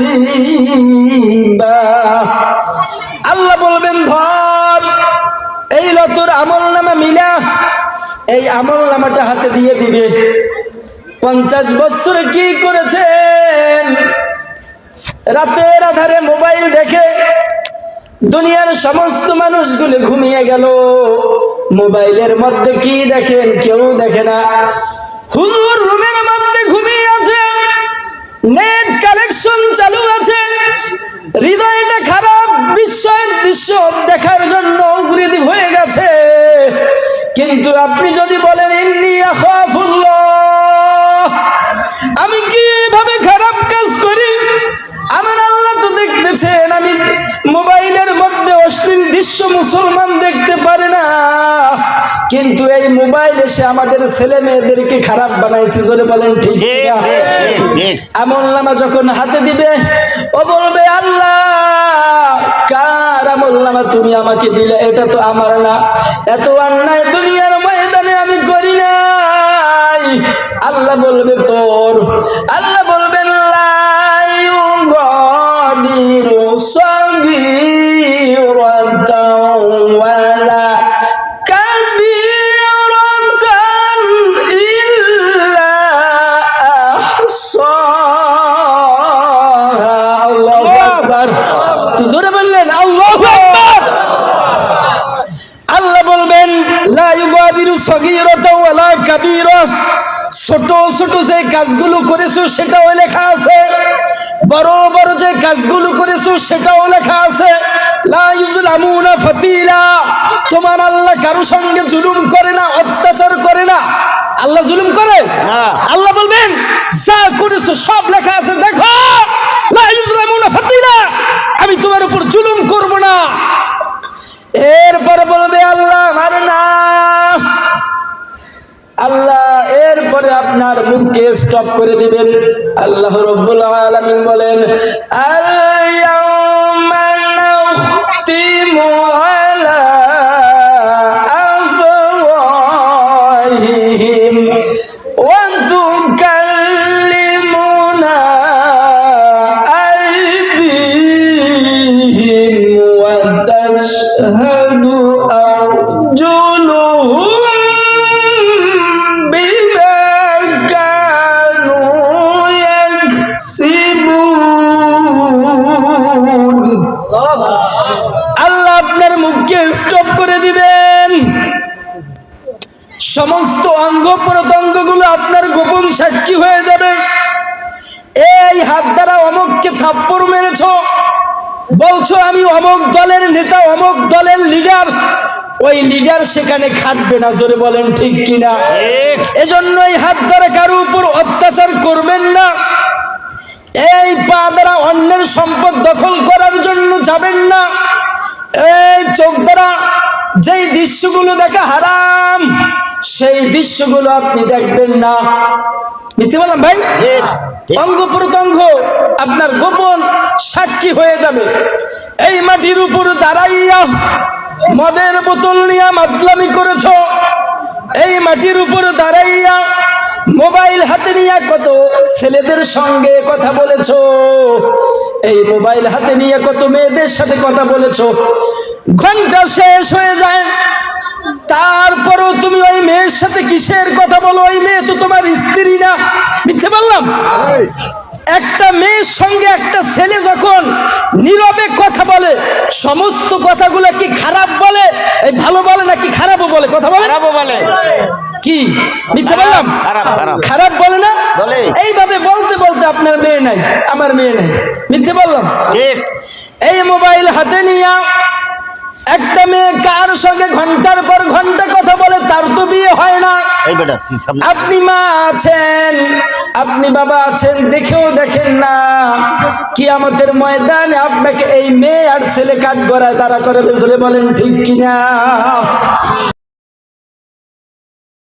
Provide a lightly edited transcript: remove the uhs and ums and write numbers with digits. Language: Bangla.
হাসিবা। আল্লাহ বলবেন ধর, এই লো তোর আমলনামা মিলা। এই আমলনামাটা হাতে দিয়ে দিবে। 50 বছর কি করেছেন? রাতের আধারে মোবাইল দেখে দুনিয়ার সমস্ত মানুষগুলো ঘুমিয়ে গেল। মোবাইলের মধ্যে কি দেখেন? কেউ দেখে না। হুজুর রুমের মধ্যে ঘুমিয়ে আছে, নেট কানেকশন চালু আছে, হৃদয়টা খারাপ, দৃশ্য দেখার জন্য উগ্রীব হয়ে গেছে। কিন্তু আপনি যদি বলেন ইন্নী আখাফুল্লাহ, আমি কিভাবে খারাপ কাজ করি, আমার আল্লাহ তো দেখতেছেন। আমি মোবাইলের মধ্যে অশ্লীল দৃশ্য মুসলমান দেখতে পারে না, কিন্তু এই মোবাইল এসে আমাদের ছেলে মেয়েদেরকে খারাপ বানাইছে। জোরে বলেন ঠিক না? আমলনামা যখন হাতে দিবে, ও বলবে আল্লাহ কার আমলনামা তুমি আমাকে দিলে? এটা তো আমার না, এত অন্যায় দুনিয়ার ময়দানে আমি করি নাই। আল্লাহ বলবে তোর। আল্লাহ বলবেন লা ইউগাদিরু সাগীরাতাও ওয়ালা কাবীরাতান ইল্লা আহসাহা। আল্লাহু আকবার। জোরে বললেন আল্লাহু আকবার। আল্লাহ বলবেন লা ইউগাদিরু সাগীরাতাও ওয়ালা কাবীরা। ছোট ছোট যে কাজগুলো করেছো সেটাও লেখা আছে, বড় বড় যে কাজগুলো করেছো সেটাও লেখা আছে। লা ইউজলামুনা ফাতিলা। তোমার আল্লাহ কারো সঙ্গে জুলুম করে না, অত্যাচার করে না। আল্লাহ জুলুম করে না। আল্লাহ বলবেন যা করেছো সব লেখা আছে, দেখো লা ইউজলামুনা ফাতিলা, আমি তোমার উপর জুলুম করব না। এরপরে বলবে আল্লাহ মার না। আল্লাহ এরপরে আপনার মুখকে স্টপ করে দিবেন। আল্লাহ রাব্বুল আলামিন বলেন আল-ইয়াউমা নাখতিমু আলা আফওয়াহিহিম ওয়া তুকাল্লিমুনা আইদিহিম ওয়া তাশহাদু আরজুলুহুম আল্লাহ আপনার মুখকে স্টপ করে দিবেন। সমস্ত অঙ্গ প্রত্যঙ্গ গুলো আপনার গোপন সাক্ষী হয়ে যাবে। এই হাত দ্বারা অমুককে থাপ্পড় মেরেছ, বলছো আমি অমুক দলের নেতা, অমুক দলের লিডার, ওই লিডার সেখানে খাটবে না। জোরে বলেন ঠিক কিনা? এজন্য এই হাত দ্বারা কারো উপর অত্যাচার করবেন না। এই পা দ্বারা অন্যের সম্পদ দখল করার জন্য যাবেন না। এই চোখ দ্বারা যেই দৃশ্যগুলো দেখা হারাম, সেই দৃশ্যগুলো আপনি দেখবেন না। মিথ্যে বললাম ভাই? অঙ্গ প্রত্যঙ্গ আপনার গোপন সাক্ষী হয়ে যাবে। এই মাটির উপর দাঁড়াইয়া মদের বোতল নিয়ে মাতলামি করেছ, এই মাটির উপর দাঁড়াইয়া মোবাইল হাতে নিয়ে কত ছেলেদের সঙ্গে কথা বলেছো, এই মোবাইল হাতে নিয়ে কত মেয়েদের সাথে কথা বলেছো। ঘন্টা শেষ হয়ে যায়, তারপরও তুমি ওই মেয়ের সাথে কিসের কথা বলো? ওই মেয়ে তো তোমার স্ত্রী না। মিথ্যে বললাম? একটা মেয়ের সঙ্গে একটা ছেলে যখন নীরবে কথা বলে, সমস্ত কথাগুলো কি খারাপ বলে? এই ভালো বলে নাকি খারাপও বলে? কথা বলে কি? মিথ্যে বললাম? খারাপ বলে না? এইভাবে বলতে বলতে আপনার মেয়ে নাই, আমার মেয়ে নাই। মিথ্যে বললাম? ঠিক। এই মোবাইল হাতে নিয়ে একটা মেয়ে কার সঙ্গে ঘন্টার পর ঘন্টা কথা বলে, তার তো বিয়ে হয় না। আপনি মা আছেন, আপনি বাবা আছেন, দেখেও দেখেন না। কিয়ামতের ময়দানে আপনাকে এই মেয়ে আর ছেলে কাঠগড়ায় তারা করে। বলেন ঠিক কিনা?